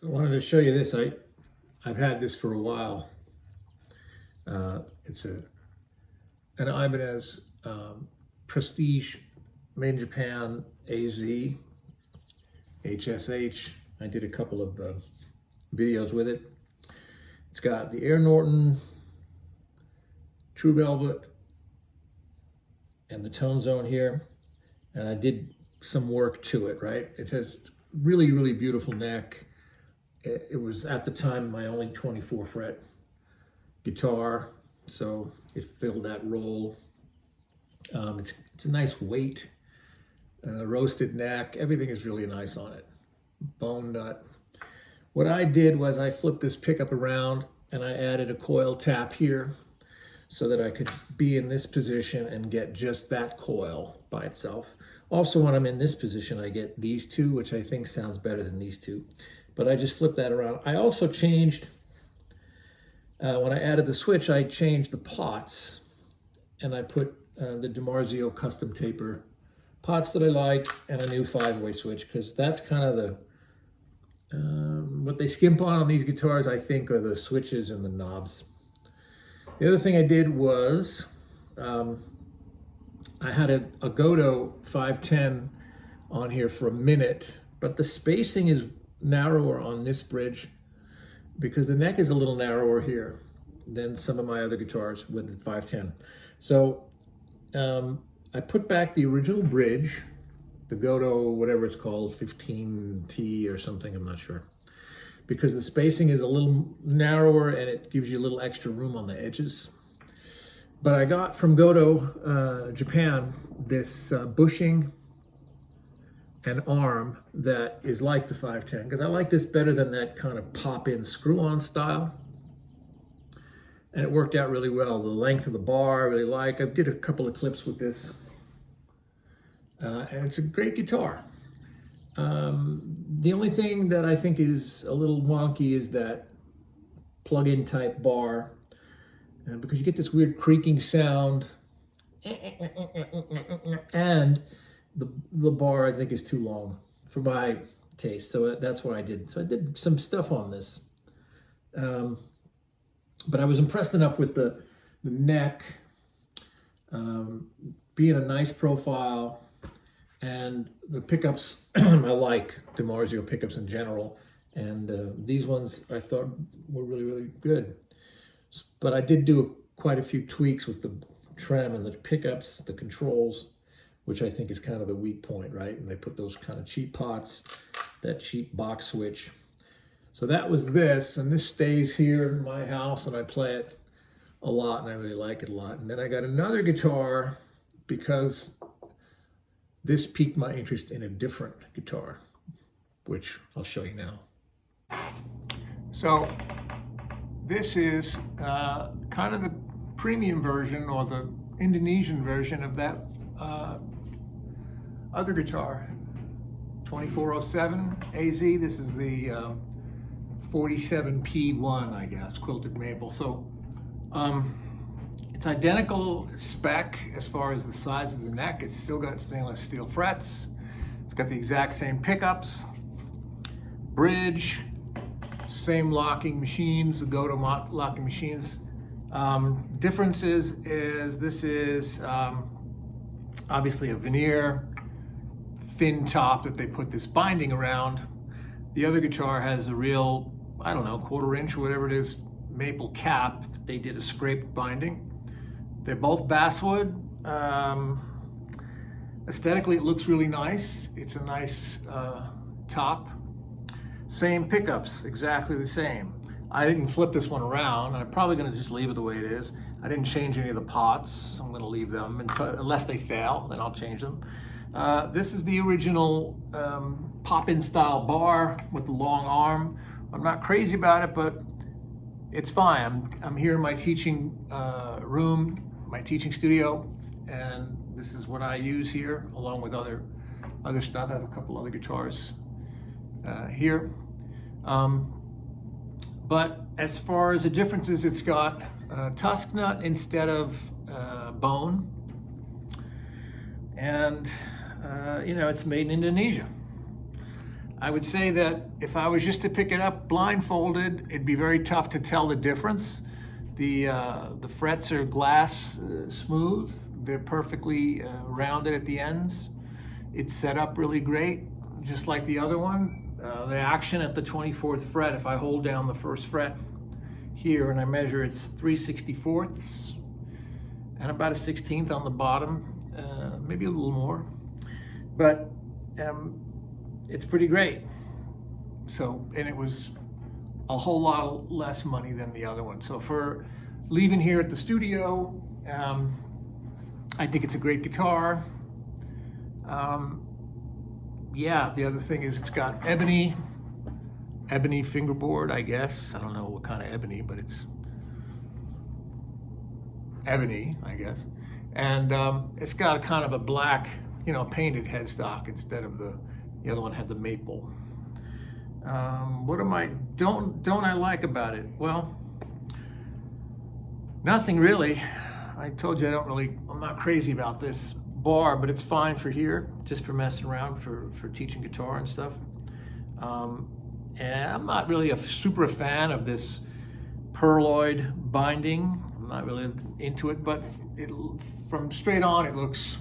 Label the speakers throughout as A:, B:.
A: So I wanted to show you this. I've had this for a while. It's an Ibanez Prestige, made in Japan, AZ, HSH. I did a couple of videos with it. It's got the Air Norton, True Velvet, and the tone zone here. And I did some work to it, right? It has really, really beautiful neck. It was at the time my only 24 fret guitar, so it filled that role. It's a nice weight, roasted neck. Everything is really nice on it. Bone nut. What I did was I flipped this pickup around and I added a coil tap here so that I could be in this position and get just that coil by itself. Also, when I'm in this position, I get these two, which I think sounds better than these two. But I just flipped that around. I also changed, when I added the switch, I changed the pots, and I put the DiMarzio custom taper pots that I like, and a new 5-way switch, because that's kind of the, what they skimp on these guitars, I think, are the switches and the knobs. The other thing I did was, I had a Goto 510 on here for a minute, but the spacing is narrower on this bridge because the neck is a little narrower here than some of my other guitars with the 510. So I put back the original bridge, the Goto, whatever it's called, 15T or something, I'm not sure, because the spacing is a little narrower and it gives you a little extra room on the edges. But I got from Goto, Japan, this bushing and arm that is like the 510, because I like this better than that kind of pop-in screw-on style. And it worked out really well. The length of the bar I really like. I did a couple of clips with this. And it's a great guitar. The only thing that I think is a little wonky is that plug-in type bar, because you get this weird creaking sound, and the bar I think is too long for my taste, so that's what I did. So I did some stuff on this, but I was impressed enough with the neck being a nice profile, and the pickups. I like DiMarzio pickups in general, and these ones I thought were really, really good. But I did do quite a few tweaks with the trem and the pickups, the controls, which I think is kind of the weak point, right? And they put those kind of cheap pots, that cheap box switch. So that was this, and this stays here in my house, and I play it a lot, and I really like it a lot. And then I got another guitar because this piqued my interest in a different guitar, which I'll show you now. So this is kind of the premium version, or the Indonesian version of that other guitar, 2407 AZ. This is the 47P1, I guess, quilted maple. So it's identical spec as far as the size of the neck. It's still got stainless steel frets. It's got the exact same pickups, bridge, same locking machines, the Goto locking machines. Differences is this is obviously a veneer thin top that they put this binding around. The other guitar has a real, I don't know, 1/4 inch or whatever it is, maple cap. They did a scraped binding. They're both basswood. Aesthetically, it looks really nice. It's a nice top. Same pickups, exactly the same. I didn't flip this one around. I'm probably gonna just leave it the way it is. I didn't change any of the pots. I'm gonna leave them unless they fail, then I'll change them. This is the original pop-in style bar with the long arm. I'm not crazy about it, but it's fine. I'm here in my teaching room, my teaching studio, and this is what I use here, along with other stuff. I have a couple other guitars here. But as far as the differences, it's got tusk nut instead of bone, and you know, it's made in Indonesia. I would say that if I was just to pick it up blindfolded, it'd be very tough to tell the difference. The frets are glass smooth. They're perfectly rounded at the ends. It's set up really great, just like the other one. The action at the 24th fret, if I hold down the first fret here and I measure, it's 3/64ths and about a 16th on the bottom, maybe a little more, but it's pretty great. So, and it was a whole lot less money than the other one. So for leaving here at the studio, I think it's a great guitar. Yeah, the other thing is it's got ebony fingerboard, I guess. I don't know what kind of ebony, but it's ebony, I guess. And it's got a kind of a black, painted headstock instead of the other one had the maple. What don't I like about it? Well, nothing really. I told you I'm not crazy about this bar, but it's fine for here, just for messing around, for teaching guitar and stuff. And I'm not really a super fan of this pearloid binding. I'm not really into it, but from straight on, it looks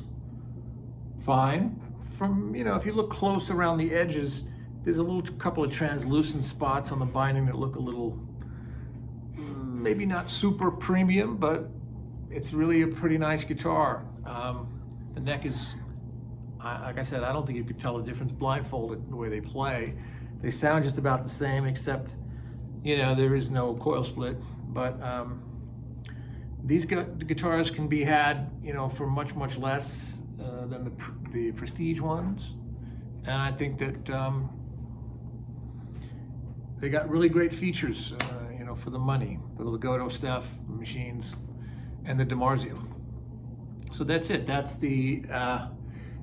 A: fine. From, if you look close around the edges, there's a couple of translucent spots on the binding that look a little, maybe not super premium, but it's really a pretty nice guitar. The neck is, like I said, I don't think you could tell the difference blindfolded the way they play. They sound just about the same, except, there is no coil split. But these guitars can be had, for much, much less than the Prestige ones. And I think that they got really great features, for the money, the Legato stuff, the machines, and the DiMarzio. So that's it. That's the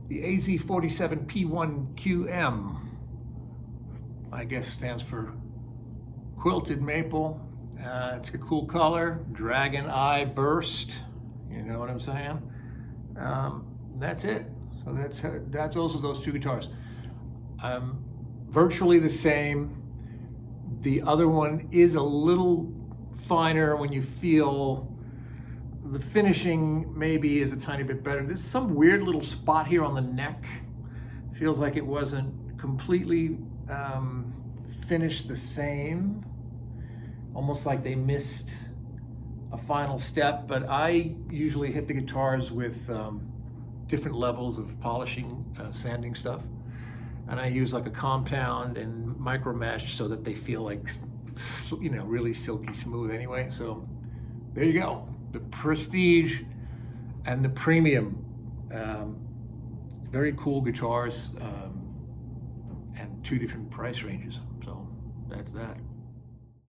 A: AZ47P1 QM. I guess stands for quilted maple. It's a cool color, dragon eye burst. You know what I'm saying? That's it. So that's also those two guitars. Virtually the same. The other one is a little finer when you feel the finishing maybe is a tiny bit better. There's some weird little spot here on the neck. Feels like it wasn't completely finished the same. Almost like they missed a final step, but I usually hit the guitars with different levels of polishing, sanding stuff. And I use like a compound and micro mesh so that they feel like, really silky smooth anyway. So there you go. The Prestige and the Premium. Very cool guitars and two different price ranges. So that's that.